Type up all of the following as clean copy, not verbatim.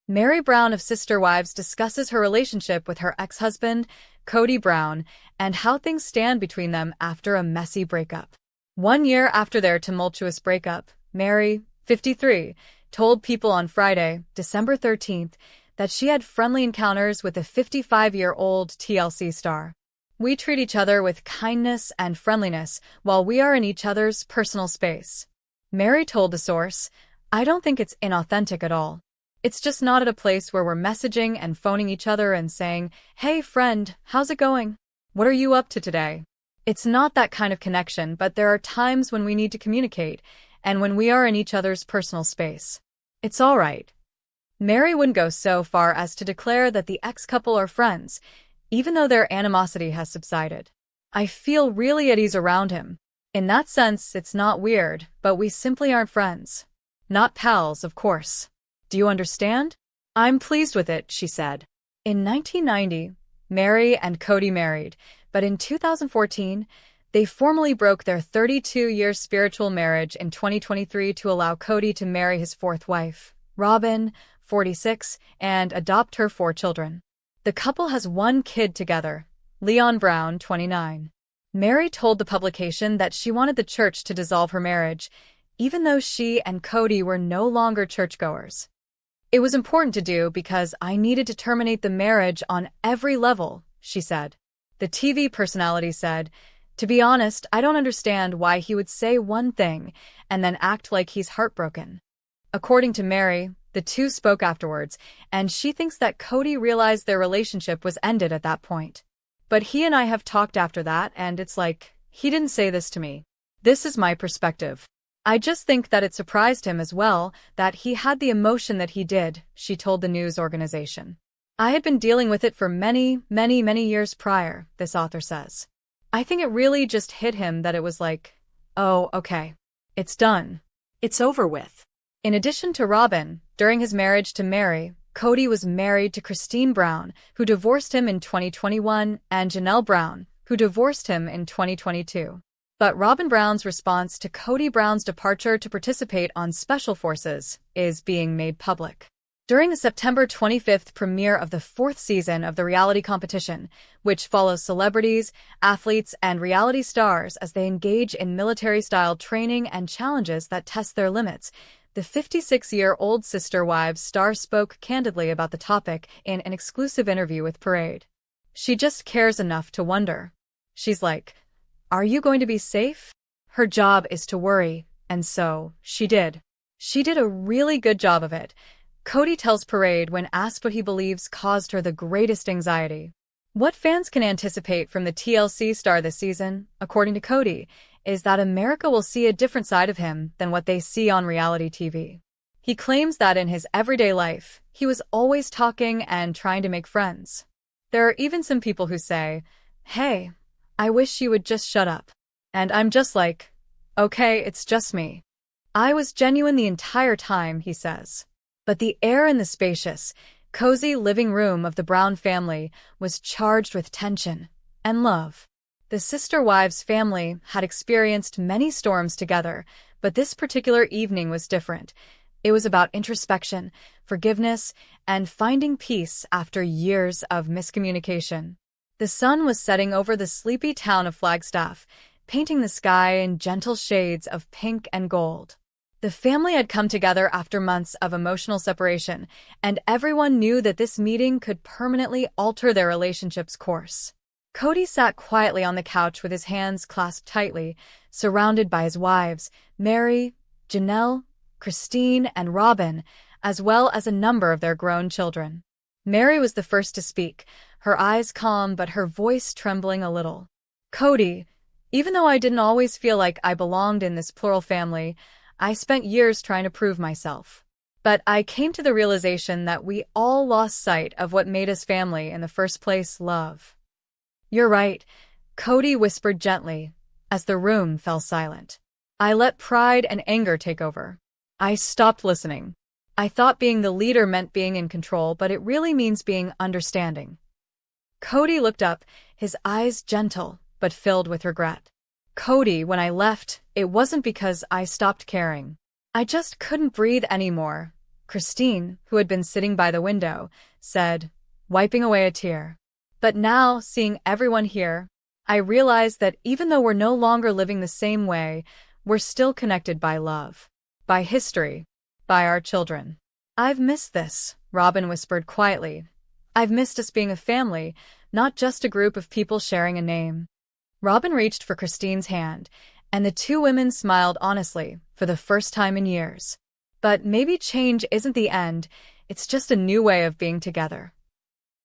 Meri Brown of Sister Wives discusses her relationship with her ex-husband, Kody Brown, and how things stand between them after a messy breakup. 1 year after their tumultuous breakup, Meri, 53, told People on Friday, December 13th, that she had friendly encounters with a 55-year-old TLC star. "We treat each other with kindness and friendliness while we are in each other's personal space." Meri told the source, "I don't think it's inauthentic at all. It's just not at a place where we're messaging and phoning each other and saying, 'Hey friend, how's it going? What are you up to today?' It's not that kind of connection, but there are times when we need to communicate, and when we are in each other's personal space. It's all right." Meri wouldn't go so far as to declare that the ex-couple are friends, even though their animosity has subsided. "I feel really at ease around him. In that sense, it's not weird, but we simply aren't friends. Not pals, of course. Do you understand? I'm pleased with it," she said. In 1990, Meri and Kody married, but in 2014, they formally broke their 32-year spiritual marriage in 2023 to allow Kody to marry his fourth wife, Robyn, 46, and adopt her 4 children. The couple has 1 kid together, Leon Brown, 29. Meri told the publication that she wanted the church to dissolve her marriage, even though she and Kody were no longer churchgoers. "It was important to do because I needed to terminate the marriage on every level," she said. The TV personality said, "To be honest, I don't understand why he would say one thing and then act like he's heartbroken." According to Meri, the two spoke afterwards, and she thinks that Kody realized their relationship was ended at that point. "But he and I have talked after that, and it's like, he didn't say this to me. This is my perspective. I just think that it surprised him as well that he had the emotion that he did," she told the news organization. "I had been dealing with it for many years prior," this author says. "I think it really just hit him that it was like, oh, okay. It's done. It's over with." In addition to Robyn, during his marriage to Meri, Kody was married to Christine Brown, who divorced him in 2021, and Janelle Brown, who divorced him in 2022. But Robyn Brown's response to Kody Brown's departure to participate on Special Forces is being made public. During the September 25th premiere of the 4th season of the reality competition, which follows celebrities, athletes, and reality stars as they engage in military-style training and challenges that test their limits, the 56-year-old Sister Wives star spoke candidly about the topic in an exclusive interview with Parade. She just cares enough to wonder. She's like, "Are you going to be safe?" Her job is to worry, and so, she did. She did a really good job of it. Kody tells Parade when asked what he believes caused her the greatest anxiety. What fans can anticipate from the TLC star this season, according to Kody, is that America will see a different side of him than what they see on reality TV. He claims that in his everyday life, he was always talking and trying to make friends. There are even some people who say, "Hey, I wish you would just shut up." And I'm just like, okay, it's just me. "I was genuine the entire time," he says. But the air in the spacious, cozy living room of the Brown family was charged with tension and love. The Sister Wives family had experienced many storms together, but this particular evening was different. It was about introspection, forgiveness, and finding peace after years of miscommunication. The sun was setting over the sleepy town of Flagstaff, painting the sky in gentle shades of pink and gold. The family had come together after months of emotional separation, and everyone knew that this meeting could permanently alter their relationship's course. Kody sat quietly on the couch with his hands clasped tightly, surrounded by his wives, Meri, Janelle, Christine, and Robyn, as well as a number of their grown children. Meri was the first to speak, her eyes calm but her voice trembling a little. "Kody, even though I didn't always feel like I belonged in this plural family, I spent years trying to prove myself. But I came to the realization that we all lost sight of what made us family in the first place: love." "You're right," Kody whispered gently, as the room fell silent. "I let pride and anger take over. I stopped listening. I thought being the leader meant being in control, but it really means being understanding." Kody looked up, his eyes gentle, but filled with regret. "Kody, when I left, it wasn't because I stopped caring. I just couldn't breathe anymore. Christine, who had been sitting by the window, said, wiping away a tear. But now, seeing everyone here, I realize that even though we're no longer living the same way, we're still connected by love, by history, by our children. I've missed this, Robin whispered quietly. I've missed us being a family, not just a group of people sharing a name. Robin reached for Christine's hand, and the two women smiled honestly for the first time in years. But maybe change isn't the end, it's just a new way of being together.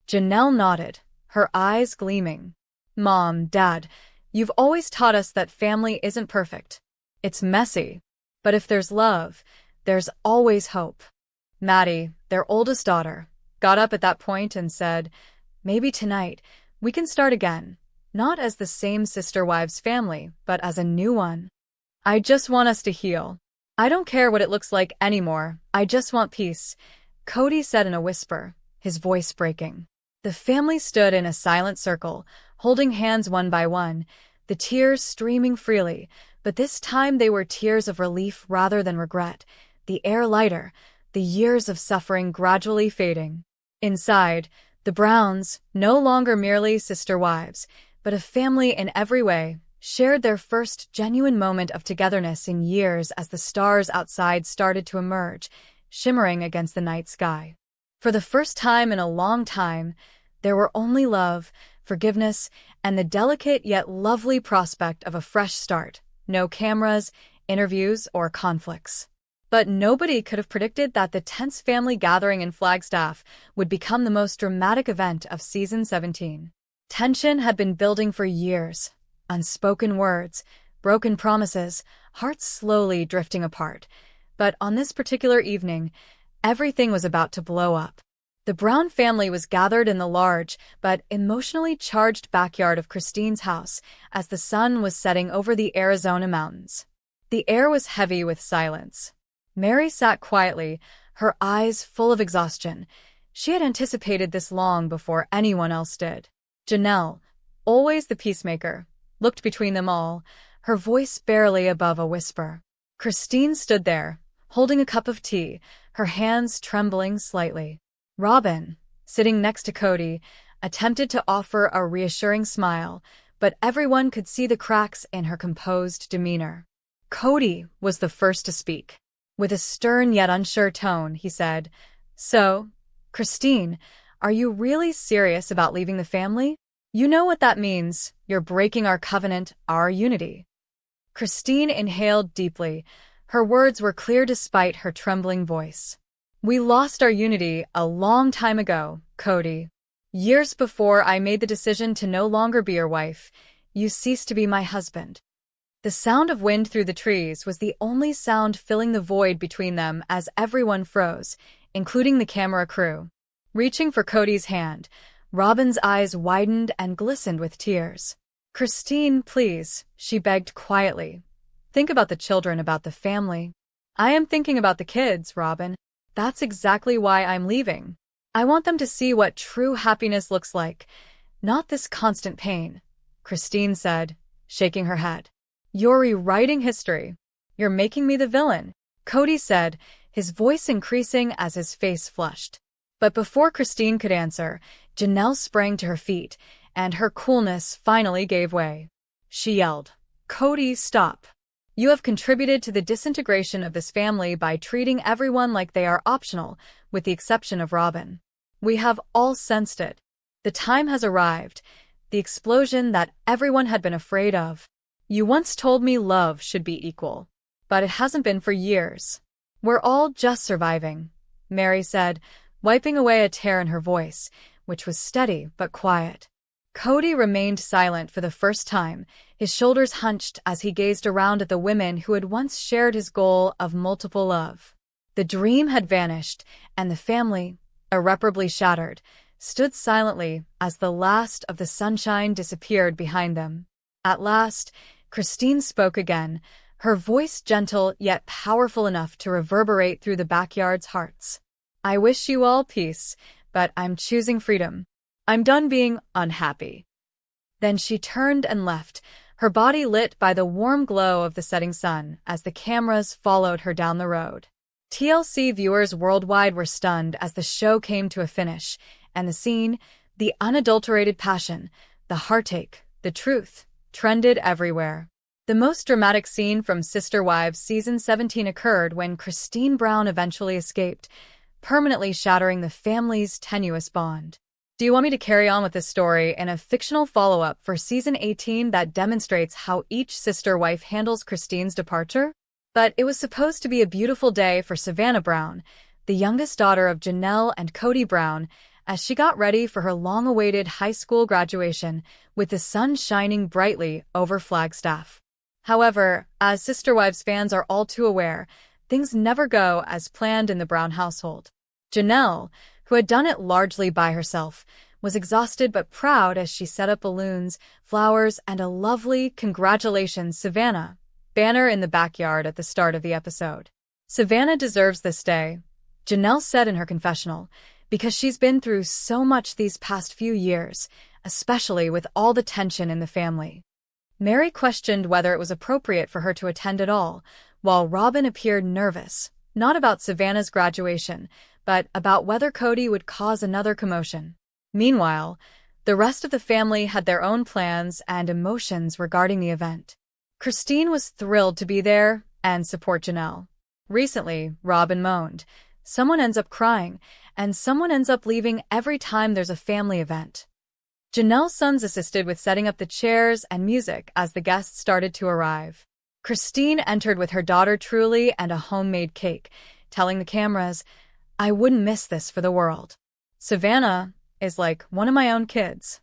Janelle nodded, her eyes gleaming. Mom, Dad, you've always taught us that family isn't perfect. It's messy. But if there's love, there's always hope. Maddie, their oldest daughter, got up at that point and said, maybe tonight we can start again, not as the same sister-wives family, but as a new one. I just want us to heal. I don't care what it looks like anymore, I just want peace, Kody said in a whisper, his voice breaking. The family stood in a silent circle, holding hands one by one, the tears streaming freely, but this time they were tears of relief rather than regret, the air lighter, the years of suffering gradually fading. Inside, the Browns, no longer merely sister-wives, but a family in every way, shared their first genuine moment of togetherness in years as the stars outside started to emerge, shimmering against the night sky. For the first time in a long time, there were only love, forgiveness, and the delicate yet lovely prospect of a fresh start. No cameras, interviews, or conflicts. But nobody could have predicted that the tense family gathering in Flagstaff would become the most dramatic event of Season 17. Tension had been building for years. Unspoken words, broken promises, hearts slowly drifting apart. But on this particular evening, everything was about to blow up. The Brown family was gathered in the large but emotionally charged backyard of Christine's house as the sun was setting over the Arizona mountains. The air was heavy with silence. Meri sat quietly, her eyes full of exhaustion. She had anticipated this long before anyone else did. Janelle, always the peacemaker, looked between them all, her voice barely above a whisper. Christine stood there, holding a cup of tea, her hands trembling slightly. Robin, sitting next to Kody, attempted to offer a reassuring smile, but everyone could see the cracks in her composed demeanor. Kody was the first to speak. With a stern yet unsure tone, he said, "So, Christine, are you really serious about leaving the family? You know what that means. You're breaking our covenant, our unity." Christine inhaled deeply. Her words were clear despite her trembling voice. "We lost our unity a long time ago, Kody. Years before I made the decision to no longer be your wife, you ceased to be my husband." The sound of wind through the trees was the only sound filling the void between them as everyone froze, including the camera crew. Reaching for Kody's hand, Robin's eyes widened and glistened with tears. "Christine, please," she begged quietly. "Think about the children, about the family." "I am thinking about the kids, Robin. That's exactly why I'm leaving. I want them to see what true happiness looks like, not this constant pain," Christine said, shaking her head. "You're rewriting history. You're making me the villain," Kody said, his voice increasing as his face flushed. But before Christine could answer, Janelle sprang to her feet, and her coolness finally gave way. She yelled, "Kody, stop. You have contributed to the disintegration of this family by treating everyone like they are optional, with the exception of Robin. We have all sensed it. The time has arrived, the explosion that everyone had been afraid of. You once told me love should be equal, but it hasn't been for years. We're all just surviving," Meri said, wiping away a tear in her voice, which was steady but quiet. Kody remained silent for the first time, his shoulders hunched as he gazed around at the women who had once shared his goal of multiple love. The dream had vanished, and the family, irreparably shattered, stood silently as the last of the sunshine disappeared behind them. At last, Christine spoke again, her voice gentle yet powerful enough to reverberate through the backyard's hearts. "I wish you all peace, but I'm choosing freedom. I'm done being unhappy." Then she turned and left, her body lit by the warm glow of the setting sun as the cameras followed her down the road. TLC viewers worldwide were stunned as the show came to a finish, and the scene, the unadulterated passion, the heartache, the truth, trended everywhere. The most dramatic scene from Sister Wives season 17 occurred when Christine Brown eventually escaped, permanently shattering the family's tenuous bond. Do you want me to carry on with this story in a fictional follow-up for season 18 that demonstrates how each sister wife handles Christine's departure? But it was supposed to be a beautiful day for Savannah Brown, the youngest daughter of Janelle and Kody Brown, as she got ready for her long-awaited high school graduation with the sun shining brightly over Flagstaff. However, as Sister Wives fans are all too aware, things never go as planned in the Brown household. Janelle, who had done it largely by herself, was exhausted but proud as she set up balloons, flowers, and a lovely "Congratulations, Savannah" banner in the backyard at the start of the episode. "Savannah deserves this day," Janelle said in her confessional, "because she's been through so much these past few years, especially with all the tension in the family." Meri questioned whether it was appropriate for her to attend at all, while Robin appeared nervous, not about Savannah's graduation, but about whether Kody would cause another commotion. Meanwhile, the rest of the family had their own plans and emotions regarding the event. Christine was thrilled to be there and support Janelle. Recently, Robin moaned, "Someone ends up crying, and someone ends up leaving every time there's a family event." Janelle's sons assisted with setting up the chairs and music as the guests started to arrive. Christine entered with her daughter Truly and a homemade cake, telling the cameras, "I wouldn't miss this for the world. Savannah is like one of my own kids."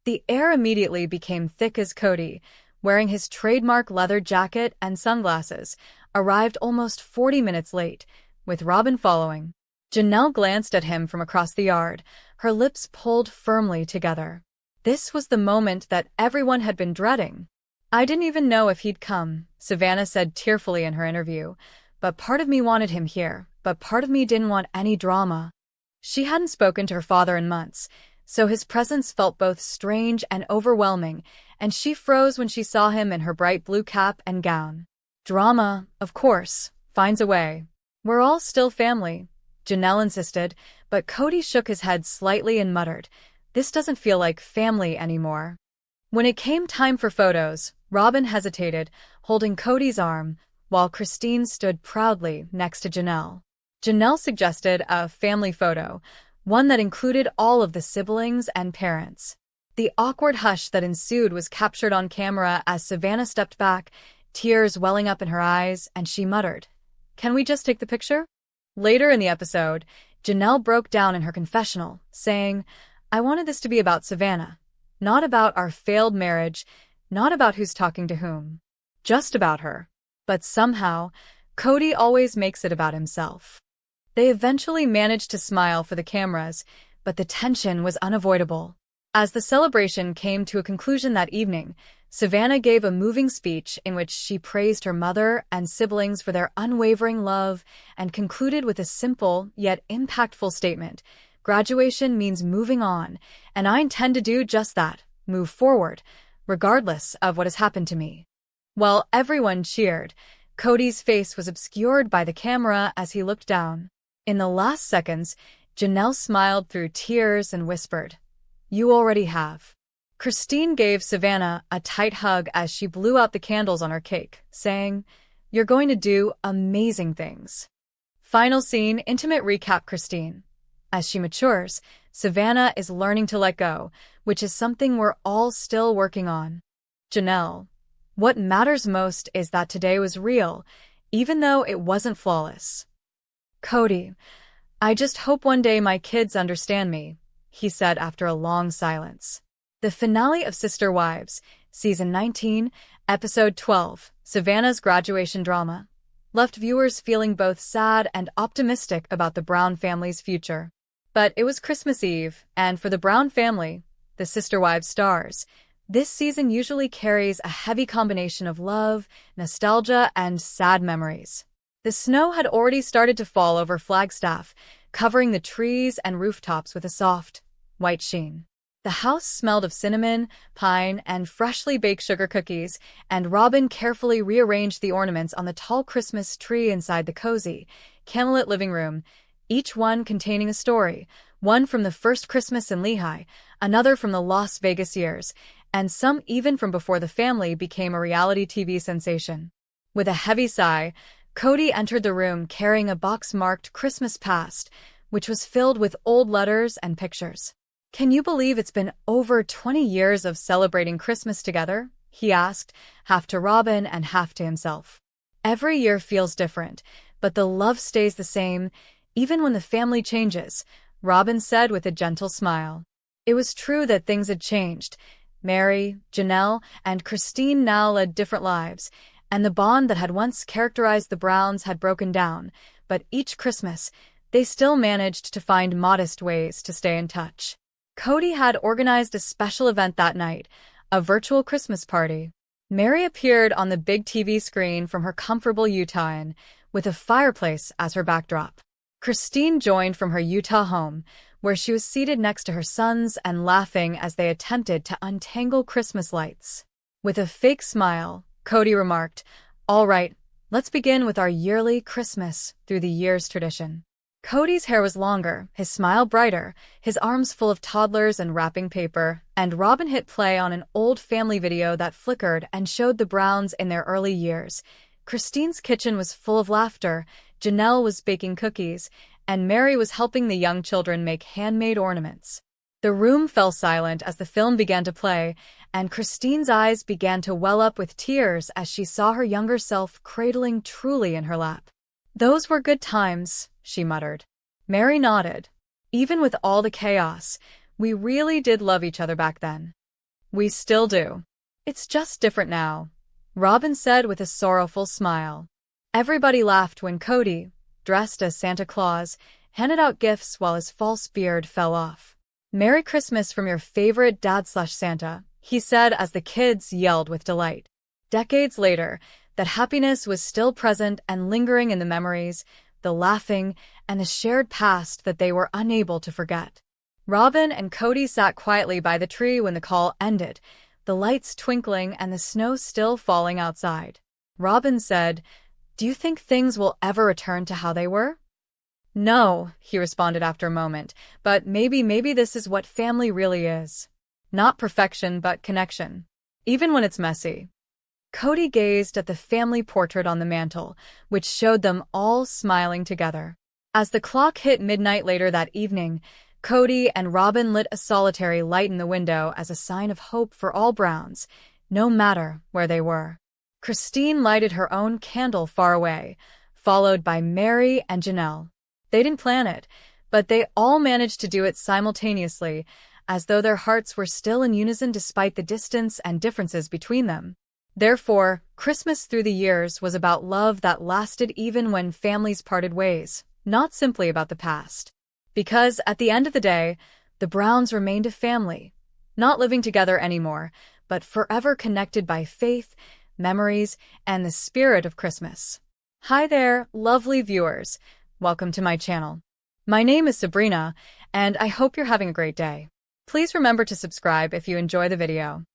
The air immediately became thick as Kody, wearing his trademark leather jacket and sunglasses, arrived almost 40 minutes late, with Robin following. Janelle glanced at him from across the yard, her lips pulled firmly together. This was the moment that everyone had been dreading. "I didn't even know if he'd come," Savannah said tearfully in her interview, "but part of me wanted him here, but part of me didn't want any drama." She hadn't spoken to her father in months, so his presence felt both strange and overwhelming, and she froze when she saw him in her bright blue cap and gown. "Drama, of course, finds a way. We're all still family," Janelle insisted, but Kody shook his head slightly and muttered, "This doesn't feel like family anymore." When it came time for photos, Robin hesitated, holding Kody's arm, while Christine stood proudly next to Janelle. Janelle suggested a family photo, one that included all of the siblings and parents. The awkward hush that ensued was captured on camera as Savannah stepped back, tears welling up in her eyes, and she muttered, "Can we just take the picture?" Later in the episode, Janelle broke down in her confessional, saying, "I wanted this to be about Savannah, not about our failed marriage, not about who's talking to whom, just about her." But somehow, Kody always makes it about himself. They eventually managed to smile for the cameras, but the tension was unavoidable. As the celebration came to a conclusion that evening, Savannah gave a moving speech in which she praised her mother and siblings for their unwavering love and concluded with a simple yet impactful statement: "Graduation means moving on, and I intend to do just that, move forward, regardless of what has happened to me." While everyone cheered, Kody's face was obscured by the camera as he looked down. In the last seconds, Janelle smiled through tears and whispered, "You already have." Christine gave Savannah a tight hug as she blew out the candles on her cake, saying, "You're going to do amazing things." Final scene, intimate recap. Christine. As she matures, Savannah is learning to let go, which is something we're all still working on. Janelle. What matters most is that today was real, even though it wasn't flawless. Kody. I just hope one day my kids understand me, he said after a long silence. The finale of Sister Wives, Season 19, Episode 12, Savannah's graduation drama, left viewers feeling both sad and optimistic about the Brown family's future. But it was Christmas Eve, and for the Brown family, the Sister Wives stars, this season usually carries a heavy combination of love, nostalgia, and sad memories. The snow had already started to fall over Flagstaff, covering the trees and rooftops with a soft, white sheen. The house smelled of cinnamon, pine, and freshly baked sugar cookies, and Robin carefully rearranged the ornaments on the tall Christmas tree inside the cozy, candlelit living room, each one containing a story, one from the first Christmas in Lehigh, another from the Las Vegas years, and some even from before the family became a reality TV sensation. With a heavy sigh, Kody entered the room carrying a box marked Christmas Past, which was filled with old letters and pictures. "Can you believe it's been over 20 years of celebrating Christmas together?" he asked, half to Robin and half to himself. "Every year feels different, but the love stays the same, even when the family changes," Robin said with a gentle smile. It was true that things had changed. Meri, Janelle, and Christine now led different lives, and the bond that had once characterized the Browns had broken down, but each Christmas, they still managed to find modest ways to stay in touch. Kody had organized a special event that night, a virtual Christmas party. Meri appeared on the big TV screen from her comfortable Utah inn, with a fireplace as her backdrop. Christine joined from her Utah home, where she was seated next to her sons and laughing as they attempted to untangle Christmas lights. With a fake smile, Kody remarked, "All right, let's begin with our yearly Christmas through the years tradition." Kody's hair was longer, his smile brighter, his arms full of toddlers and wrapping paper, and Robin hit play on an old family video that flickered and showed the Browns in their early years. Christine's kitchen was full of laughter, Janelle was baking cookies, and Meri was helping the young children make handmade ornaments. The room fell silent as the film began to play, and Christine's eyes began to well up with tears as she saw her younger self cradling Truly in her lap. "Those were good times," she muttered. Meri nodded. "Even with all the chaos, we really did love each other back then." "We still do. It's just different now," Robin said with a sorrowful smile. Everybody laughed when Kody, dressed as Santa Claus, handed out gifts while his false beard fell off. "Merry Christmas from your favorite dad/Santa," he said as the kids yelled with delight. Decades later, that happiness was still present and lingering in the memories, the laughing, and the shared past that they were unable to forget. Robin and Kody sat quietly by the tree when the call ended, the lights twinkling and the snow still falling outside. Robin said, "Do you think things will ever return to how they were?" "No," he responded after a moment, "but maybe this is what family really is. Not perfection, but connection. Even when it's messy." Kody gazed at the family portrait on the mantel, which showed them all smiling together. As the clock hit midnight later that evening, Kody and Robin lit a solitary light in the window as a sign of hope for all Browns, no matter where they were. Christine lighted her own candle far away, followed by Meri and Janelle. They didn't plan it, but they all managed to do it simultaneously, as though their hearts were still in unison despite the distance and differences between them. Therefore, Christmas through the years was about love that lasted even when families parted ways, not simply about the past. Because, at the end of the day, the Browns remained a family, not living together anymore, but forever connected by faith, memories, and the spirit of Christmas. Hi there, lovely viewers. Welcome to my channel. My name is Sabrina, and I hope you're having a great day. Please remember to subscribe if you enjoy the video.